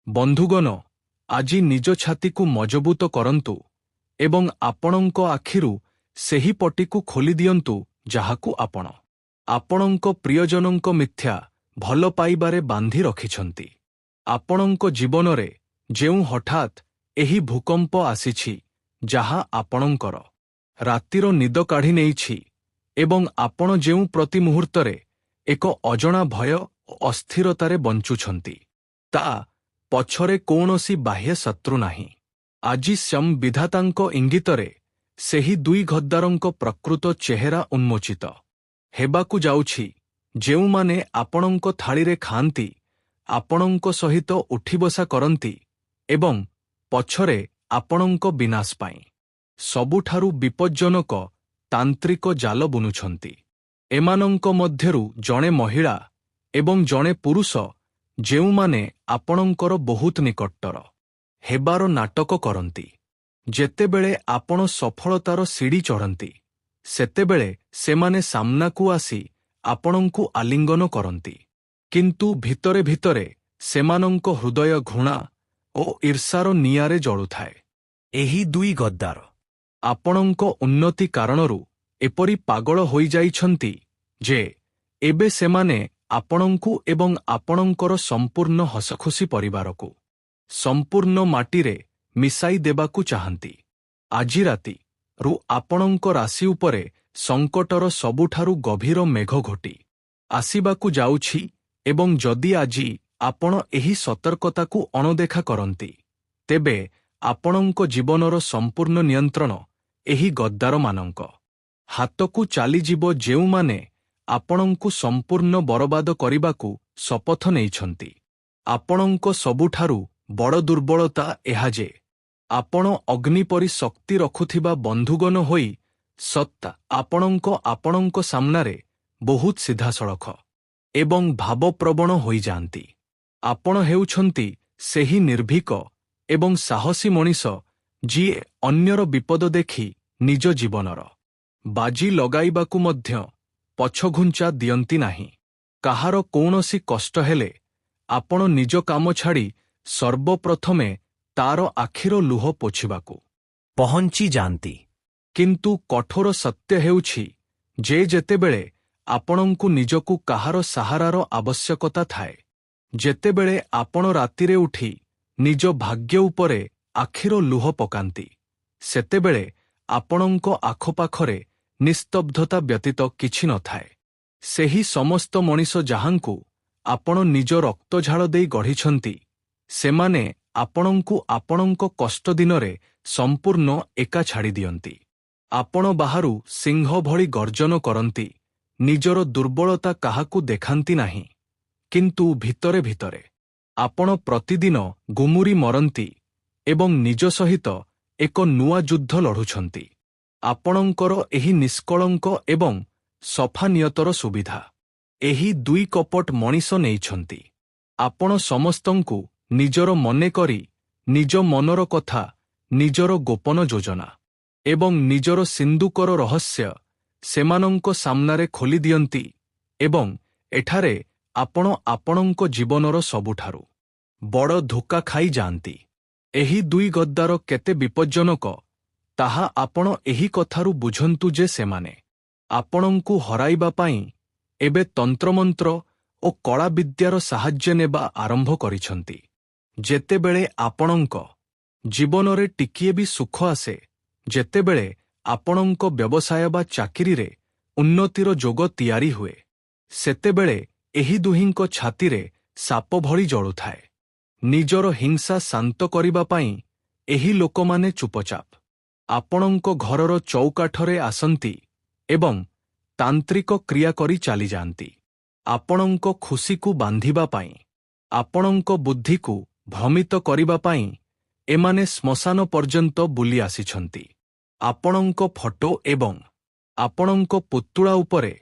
ବନ୍ଧୁଗଣ, ଆଜି ନିଜ ଛାତିକୁ ମଜବୁତ କରନ୍ତୁ ଏବଂ ଆପଣଙ୍କ ଆଖିରୁ ସେହି ପଟିକୁ ଖୋଲିଦିଅନ୍ତୁ ଯାହାକୁ ଆପଣଙ୍କ ପ୍ରିୟଜନଙ୍କ ମିଥ୍ୟା ଭଲ ପାଇବାରେ ବାନ୍ଧି ରଖିଛନ୍ତି। ଆପଣଙ୍କ ଜୀବନରେ ଯେଉଁ ହଠାତ୍ ଏହି ଭୂକମ୍ପ ଆସିଛି ଯାହା ଆପଣଙ୍କର ରାତିର ନିଦ କାଢ଼ି ନେଇଛି ଏବଂ ଆପଣ ଯେଉଁ ପ୍ରତି ମୁହୂର୍ତ୍ତରେ ଏକ ଅଜଣା ଭୟ ଓ ଅସ୍ଥିରତାରେ ବଞ୍ଚୁଛନ୍ତି, ତା ପଛରେ କୌଣସି ବାହ୍ୟ ଶତ୍ରୁ ନାହିଁ। ଆଜି ବିଧାତାଙ୍କ ଇଙ୍ଗିତରେ ସେହି ଦୁଇ ଗଦ୍ଦାରଙ୍କ ପ୍ରକୃତ ଚେହେରା ଉନ୍ମୋଚିତ ହେବାକୁ ଯାଉଛି, ଯେଉଁମାନେ ଆପଣଙ୍କ ଥାଳିରେ ଖାଆନ୍ତି, ଆପଣଙ୍କ ସହିତ ଉଠିବସା କରନ୍ତି ଏବଂ ପଛରେ ଆପଣଙ୍କ ବିନାଶ ପାଇଁ ସବୁଠାରୁ ବିପଜ୍ଜନକ ତାନ୍ତ୍ରିକ ଜାଲ ବୁଣୁଛନ୍ତି। ଏମାନଙ୍କ ମଧ୍ୟରୁ ଜଣେ ମହିଳା ଏବଂ ଜଣେ ପୁରୁଷ ଯେଉଁମାନେ ଆପଣଙ୍କର ବହୁତ ନିକଟର ହେବାର ନାଟକ କରନ୍ତି। ଯେତେବେଳେ ଆପଣ ସଫଳତାର ସିଡ଼ି ଚଢ଼ନ୍ତି, ସେତେବେଳେ ସେମାନେ ସାମ୍ନାକୁ ଆସି ଆପଣଙ୍କୁ ଆଲିଙ୍ଗନ କରନ୍ତି, କିନ୍ତୁ ଭିତରେ ଭିତରେ ସେମାନଙ୍କ ହୃଦୟ ଘୃଣା ଓ ଈର୍ଷାର ନିଆଁରେ ଜଳୁଥାଏ। ଏହି ଦୁଇ ଗଦ୍ଦାର ଆପଣଙ୍କ ଉନ୍ନତି କାରଣରୁ ଏପରି ପାଗଳ ହୋଇଯାଇଛନ୍ତି ଯେ ଏବେ ସେମାନେ ଆପଣଙ୍କୁ ଏବଂ ଆପଣଙ୍କର ସମ୍ପୂର୍ଣ୍ଣ ହସଖୁସି ପରିବାରକୁ ସମ୍ପୂର୍ଣ୍ଣ ମାଟିରେ ମିଶାଇ ଦେବାକୁ ଚାହାନ୍ତି। ଆଜି ରାତିରୁ ଆପଣଙ୍କ ରାଶି ଉପରେ ସଙ୍କଟର ସବୁଠାରୁ ଗଭୀର ମେଘ ଘୋଟି ଆସିବାକୁ ଯାଉଛି ଏବଂ ଯଦି ଆଜି ଆପଣ ଏହି ସତର୍କତାକୁ ଅଣଦେଖା କରନ୍ତି, ତେବେ ଆପଣଙ୍କ ଜୀବନର ସମ୍ପୂର୍ଣ୍ଣ ନିୟନ୍ତ୍ରଣ ଏହି ଗଦ୍ଦାରମାନଙ୍କ ହାତକୁ ଚାଲିଯିବ ଯେଉଁମାନେ ଆପଣଙ୍କୁ ସମ୍ପୂର୍ଣ୍ଣ ବରବାଦ କରିବାକୁ ଶପଥ ନେଇଛନ୍ତି। ଆପଣଙ୍କ ସବୁଠାରୁ ବଡ଼ ଦୁର୍ବଳତା ଏହା ଯେ ଆପଣ ଅଗ୍ନି ପରି ଶକ୍ତି ରଖୁଥିବା ବନ୍ଧୁଗଣ ହୋଇ ସତ୍ତା ଆପଣଙ୍କ ସାମ୍ନାରେ ବହୁତ ସିଧାସଳଖ ଏବଂ ଭାବପ୍ରବଣ ହୋଇଯାଆନ୍ତି। ଆପଣ ହେଉଛନ୍ତି ସେହି ନିର୍ଭୀକ ଏବଂ ସାହସୀ ମଣିଷ ଯିଏ ଅନ୍ୟର ବିପଦ ଦେଖି ନିଜ ଜୀବନର ବାଜି ଲଗାଇବାକୁ ମଧ୍ୟ ପଛଘୁଞ୍ଚା ଦିଅନ୍ତି ନାହିଁ। କାହାର କୌଣସି କଷ୍ଟ ହେଲେ ଆପଣ ନିଜ କାମ ଛାଡ଼ି ସର୍ବପ୍ରଥମେ ତାର ଆଖିର ଲୁହ ପୋଛିବାକୁ ପହଞ୍ଚି ଯାଆନ୍ତି। କିନ୍ତୁ କଠୋର ସତ୍ୟ ହେଉଛି ଯେ ଯେତେବେଳେ ଆପଣଙ୍କୁ ନିଜକୁ କାହାର ସାହାରାର ଆବଶ୍ୟକତା ଥାଏ, ଯେତେବେଳେ ଆପଣ ରାତିରେ ଉଠି ନିଜ ଭାଗ୍ୟ ଉପରେ ଆଖିର ଲୁହ ପକାନ୍ତି, ସେତେବେଳେ ଆପଣଙ୍କ ଆଖପାଖରେ ନିସ୍ତବ୍ଧତା ବ୍ୟତୀତ କିଛି ନଥାଏ। ସେହି ସମସ୍ତ ମଣିଷ ଯାହାଙ୍କୁ ଆପଣ ନିଜ ରକ୍ତଝାଳ ଦେଇ ଗଢ଼ିଛନ୍ତି, ସେମାନେ ଆପଣଙ୍କୁ ଆପଣଙ୍କ କଷ୍ଟ ଦିନରେ ସମ୍ପୂର୍ଣ୍ଣ ଏକା ଛାଡ଼ି ଦିଅନ୍ତି। ଆପଣ ବାହାରୁ ସିଂହ ଭଳି ଗର୍ଜନ କରନ୍ତି, ନିଜର ଦୁର୍ବଳତା କାହାକୁ ଦେଖାନ୍ତି ନାହିଁ, କିନ୍ତୁ ଭିତରେ ଭିତରେ ଆପଣ ପ୍ରତିଦିନ ଗୁମୁରି ମରନ୍ତି ଏବଂ ନିଜ ସହିତ ଏକ ନୂଆ ଯୁଦ୍ଧ ଲଢ଼ୁଛନ୍ତି। ଆପଣଙ୍କର ଏହି ନିଷ୍କଳଙ୍କ ଏବଂ ସଫା ନିୟତର ସୁବିଧା ଏହି ଦୁଇ କପଟ ମଣିଷ ନେଇଛନ୍ତି। ଆପଣ ସମସ୍ତଙ୍କୁ ନିଜର ମନେକରି ନିଜ ମନର କଥା, ନିଜର ଗୋପନ ଯୋଜନା ଏବଂ ନିଜର ସିନ୍ଦୁକର ରହସ୍ୟ ସେମାନଙ୍କ ସାମ୍ନାରେ ଖୋଲିଦିଅନ୍ତି ଏବଂ ଏଠାରେ ଆପଣ ଆପଣଙ୍କ ଜୀବନର ସବୁଠାରୁ ବଡ଼ ଧୋକା ଖାଇଯାଆନ୍ତି। ଏହି ଦୁଇ ଗଦ୍ଦାର କେତେ ବିପଜ୍ଜନକ ତାହା ଆପଣ ଏହି କଥାରୁ ବୁଝନ୍ତୁ ଯେ ସେମାନେ ଆପଣଙ୍କୁ ହରାଇବା ପାଇଁ ଏବେ ତନ୍ତ୍ରମନ୍ତ୍ର ଓ କଳାବିଦ୍ୟାର ସାହାଯ୍ୟ ନେବା ଆରମ୍ଭ କରିଛନ୍ତି। ଯେତେବେଳେ ଆପଣଙ୍କ ଜୀବନରେ ଟିକିଏ ବି ସୁଖ ଆସେ, ଯେତେବେଳେ ଆପଣଙ୍କ ବ୍ୟବସାୟ ବା ଚାକିରିରେ ଉନ୍ନତିର ଯୋଗ ତିଆରି ହୁଏ, ସେତେବେଳେ ଏହି ଦୁହିଁଙ୍କ ଛାତିରେ ସାପ ଭଳି ଜଳୁଥାଏ। ନିଜର ହିଂସା ଶାନ୍ତ କରିବା ପାଇଁ ଏହି ଲୋକମାନେ ଚୁପଚାପ ଆପଣଙ୍କ ଘରର ଚୌକାଠରେ ଆସନ୍ତି ଏବଂ ତାନ୍ତ୍ରିକ କ୍ରିୟା କରି ଚାଲିଯାଆନ୍ତି। ଆପଣଙ୍କ ଖୁସିକୁ ବାନ୍ଧିବା ପାଇଁ, ଆପଣଙ୍କ ବୁଦ୍ଧିକୁ ଭ୍ରମିତ କରିବା ପାଇଁ ଏମାନେ ଶ୍ମଶାନ ପର୍ଯ୍ୟନ୍ତ ବୁଲି ଆସିଛନ୍ତି। ଆପଣଙ୍କ ଫଟୋ ଏବଂ ଆପଣଙ୍କ ପୁତୁଳା ଉପରେ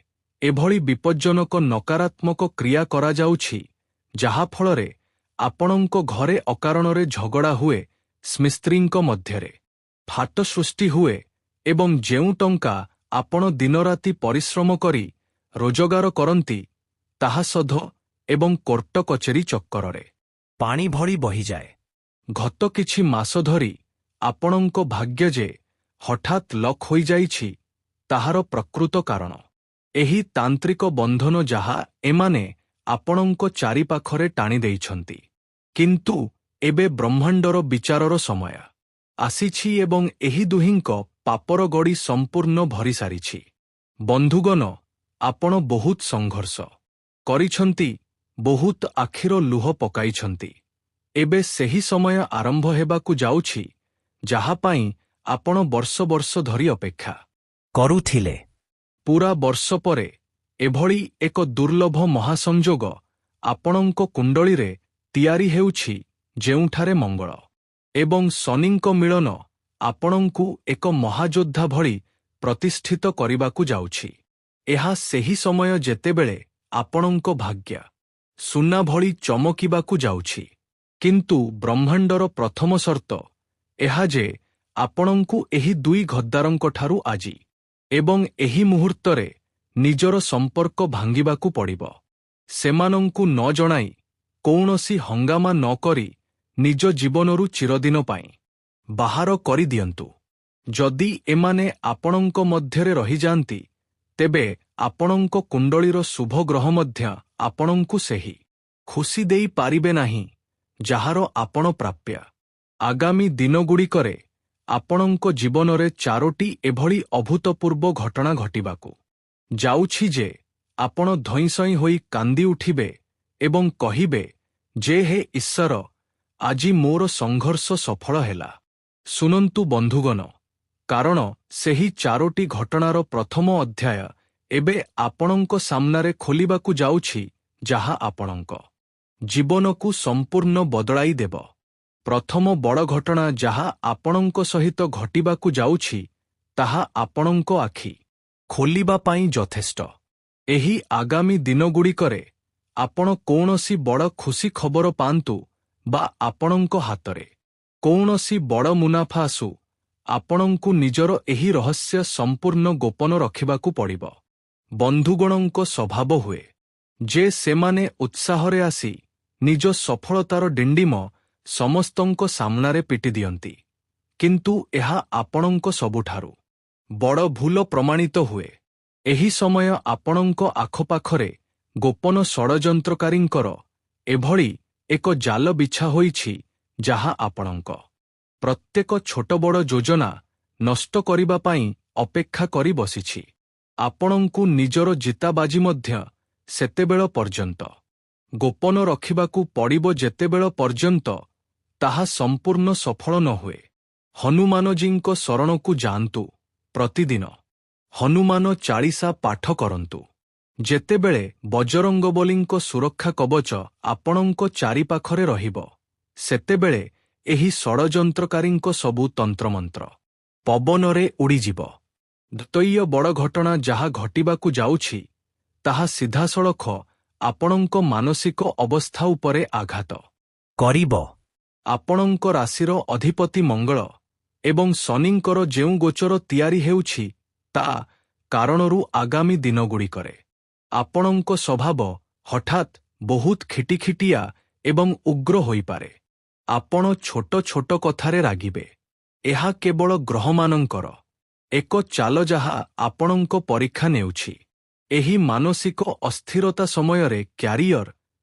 ଏଭଳି ବିପଜ୍ଜନକ ନକାରାତ୍ମକ କ୍ରିୟା କରାଯାଉଛି, ଯାହାଫଳରେ ଆପଣଙ୍କ ଘରେ ଅକାରଣରେ ଝଗଡ଼ା ହୁଏ, ସ୍ମିସ୍ତ୍ରୀଙ୍କ ମଧ୍ୟରେ ଫାଟ ସୃଷ୍ଟି ହୁଏ ଏବଂ ଯେଉଁ ଟଙ୍କା ଆପଣ ଦିନରାତି ପରିଶ୍ରମ କରି ରୋଜଗାର କରନ୍ତି, ତାହା ଶୋଧ ଏବଂ କୋର୍ଟ କଚେରୀ ଚକ୍କରରେ ପାଣି ଭଳି ବହିଯାଏ। ଗତ କିଛି ମାସ ଧରି ଆପଣଙ୍କ ଭାଗ୍ୟ ଯେ ହଠାତ୍ ଲକ୍ ହୋଇଯାଇଛି ତାହାର ପ୍ରକୃତ କାରଣ ଏହି ତାନ୍ତ୍ରିକ ବନ୍ଧନ ଯାହା ଏମାନେ ଆପଣଙ୍କ ଚାରିପାଖରେ ଟାଣି ଦେଇଛନ୍ତି। କିନ୍ତୁ ଏବେ ବ୍ରହ୍ମାଣ୍ଡର ବିଚାରର ସମୟ ଆସିଛି ଏବଂ ଏହି ଦୁହିଁଙ୍କ ପାପର ଗଡ଼ି ସମ୍ପୂର୍ଣ୍ଣ ଭରିସାରିଛି। ବନ୍ଧୁଗଣ, ଆପଣ ବହୁତ ସଂଘର୍ଷ କରିଛନ୍ତି, ବହୁତ ଆଖିର ଲୁହ ପକାଇଛନ୍ତି। ଏବେ ସେହି ସମୟ ଆରମ୍ଭ ହେବାକୁ ଯାଉଛି ଯାହା ପାଇଁ ଆପଣ ବର୍ଷ ବର୍ଷ ଧରି ଅପେକ୍ଷା କରୁଥିଲେ। ପୂରା ବର୍ଷ ପରେ ଏଭଳି ଏକ ଦୁର୍ଲଭ ମହାସଂଯୋଗ ଆପଣଙ୍କ କୁଣ୍ଡଳୀରେ ତିଆରି ହେଉଛି ଯେଉଁଠାରେ ମଙ୍ଗଳ ଏବଂ ଶନିଙ୍କ ମିଳନ ଆପଣଙ୍କୁ ଏକ ମହାଯୋଦ୍ଧା ଭଳି ପ୍ରତିଷ୍ଠିତ କରିବାକୁ ଯାଉଛି। ଏହା ସେହି ସମୟ ଯେତେବେଳେ ଆପଣଙ୍କ ଭାଗ୍ୟ ସୁନା ଭଳି ଚମକିବାକୁ ଯାଉଛି। କିନ୍ତୁ ବ୍ରହ୍ମାଣ୍ଡର ପ୍ରଥମ ସର୍ତ୍ତ ଏହା ଯେ ଆପଣଙ୍କୁ ଏହି ଦୁଇ ଗଦ୍ଦାରଙ୍କଠାରୁ ଆଜି ଏବଂ ଏହି ମୁହୂର୍ତ୍ତରେ ନିଜର ସମ୍ପର୍କ ଭାଙ୍ଗିବାକୁ ପଡ଼ିବ। ସେମାନଙ୍କୁ ନ ଜଣାଇ କୌଣସି ହଙ୍ଗାମା ନ କରି ନିଜ ଜୀବନରୁ ଚିରଦିନ ପାଇଁ ବାହାର କରିଦିଅନ୍ତୁ। ଯଦି ଏମାନେ ଆପଣଙ୍କ ମଧ୍ୟରେ ରହିଯାଆନ୍ତି ତେବେ ଆପଣଙ୍କ କୁଣ୍ଡଳୀର ଶୁଭ ଗ୍ରହ ମଧ୍ୟ ଆପଣଙ୍କୁ ସେହି ଖୁସି ଦେଇପାରିବେ ନାହିଁ ଯାହାର ଆପଣ ପ୍ରାପ୍ୟ। ଆଗାମୀ ଦିନଗୁଡ଼ିକରେ ଆପଣଙ୍କ ଜୀବନରେ ଚାରୋଟି ଏଭଳି ଅଭୂତପୂର୍ବ ଘଟଣା ଘଟିବାକୁ ଯାଉଛି ଯେ ଆପଣ ଧଇଁସଇଁ ହୋଇ କାନ୍ଦି ଉଠିବେ ଏବଂ କହିବେ ଯେ ହେ ଈଶ୍ୱର, ଆଜି ମୋର ସଂଘର୍ଷ ସଫଳ ହେଲା। ଶୁଣନ୍ତୁ ବନ୍ଧୁଗଣ, କାରଣ ସେହି ଚାରୋଟି ଘଟଣାର ପ୍ରଥମ ଅଧ୍ୟାୟ ଏବେ ଆପଣଙ୍କ ସାମ୍ନାରେ ଖୋଲିବାକୁ ଯାଉଛି ଯାହା ଆପଣଙ୍କ ଜୀବନକୁ ସମ୍ପୂର୍ଣ୍ଣ ବଦଳାଇ ଦେବ। ପ୍ରଥମ ବଡ଼ ଘଟଣା ଯାହା ଆପଣଙ୍କ ସହିତ ଘଟିବାକୁ ଯାଉଛି ତାହା ଆପଣଙ୍କ ଆଖି ଖୋଲିବା ପାଇଁ ଯଥେଷ୍ଟ। ଏହି ଆଗାମୀ ଦିନଗୁଡ଼ିକରେ ଆପଣ କୌଣସି ବଡ଼ ଖୁସି ଖବର ପାଆନ୍ତୁ ବା ଆପଣଙ୍କ ହାତରେ କୌଣସି ବଡ଼ ମୁନାଫା ଆସୁ, ଆପଣଙ୍କୁ ନିଜର ଏହି ରହସ୍ୟ ସମ୍ପୂର୍ଣ୍ଣ ଗୋପନ ରଖିବାକୁ ପଡ଼ିବ। ବନ୍ଧୁଗଣଙ୍କ ସ୍ୱଭାବ ହୁଏ ଯେ ସେମାନେ ଉତ୍ସାହରେ ଆସି ନିଜ ସଫଳତାର ଡିଣ୍ଡିମ ସମସ୍ତଙ୍କ ସାମ୍ନାରେ ପିଟି ଦିଅନ୍ତି। କିନ୍ତୁ ଏହା ଆପଣଙ୍କ ସବୁଠାରୁ ବଡ଼ ଭୁଲ ପ୍ରମାଣିତ ହୁଏ। ଏହି ସମୟ ଆପଣଙ୍କ ଆଖପାଖରେ ଗୋପନ ଷଡ଼ଯନ୍ତ୍ରକାରୀଙ୍କର ଏଭଳି ଏକ ଜାଲ ବିଛା ହୋଇଛି ଯାହା ଆପଣଙ୍କ ପ୍ରତ୍ୟେକ ଛୋଟ ବଡ଼ ଯୋଜନା ନଷ୍ଟ କରିବା ପାଇଁ ଅପେକ୍ଷା କରି ବସିଛି। ଆପଣଙ୍କୁ ନିଜର ଜିତାବାଜି ମଧ୍ୟ ସେତେବେଳ ପର୍ଯ୍ୟନ୍ତ ଗୋପନ ରଖିବାକୁ ପଡ଼ିବ ଯେତେବେଳ ପର୍ଯ୍ୟନ୍ତ ତାହା ସମ୍ପୂର୍ଣ୍ଣ ସଫଳ ନ ହୁଏ। ହନୁମାନଜୀଙ୍କ ଶରଣକୁ ଯାଆନ୍ତୁ। ପ୍ରତିଦିନ ହନୁମାନ ଚାଳିଶା ପାଠ କରନ୍ତୁ। ଯେତେବେଳେ ବଜରଙ୍ଗବଲୀଙ୍କ ସୁରକ୍ଷା କବଚ ଆପଣଙ୍କ ଚାରିପାଖରେ ରହିବ ସେତେବେଳେ ଏହି ଷଡ଼ଯନ୍ତ୍ରକାରୀଙ୍କ ସବୁ ତନ୍ତ୍ରମନ୍ତ୍ର ପବନରେ ଉଡ଼ିଯିବ। ଦ୍ୱିତୀୟ ବଡ଼ ଘଟଣା ଯାହା ଘଟିବାକୁ ଯାଉଛି ତାହା ସିଧାସଳଖ ଆପଣଙ୍କ ମାନସିକ ଅବସ୍ଥା ଉପରେ ଆଘାତ କରିବ। ଆପଣଙ୍କ ରାଶିର ଅଧିପତି ମଙ୍ଗଳ ଏବଂ ଶନିଙ୍କର ଯେଉଁ ଗୋଚର ତିଆରି ହେଉଛି ତା କାରଣରୁ ଆଗାମୀ ଦିନଗୁଡ଼ିକରେ ଆପଣଙ୍କ ସ୍ୱଭାବ ହଠାତ୍ ବହୁତ ଖିଟିଖିଟିଆ ଏବଂ ଉଗ୍ର ହୋଇପାରେ। ଆପଣ ଛୋଟ ଛୋଟ କଥାରେ ରାଗିବେ। ଏହା କେବଳ ଗ୍ରହମାନଙ୍କର ଏକ ଚାଲ ଯାହା ଆପଣଙ୍କ ପରୀକ୍ଷା ନେଉଛି। ଏହି ମାନସିକ ଅସ୍ଥିରତା ସମୟରେ କ୍ୟାରିୟର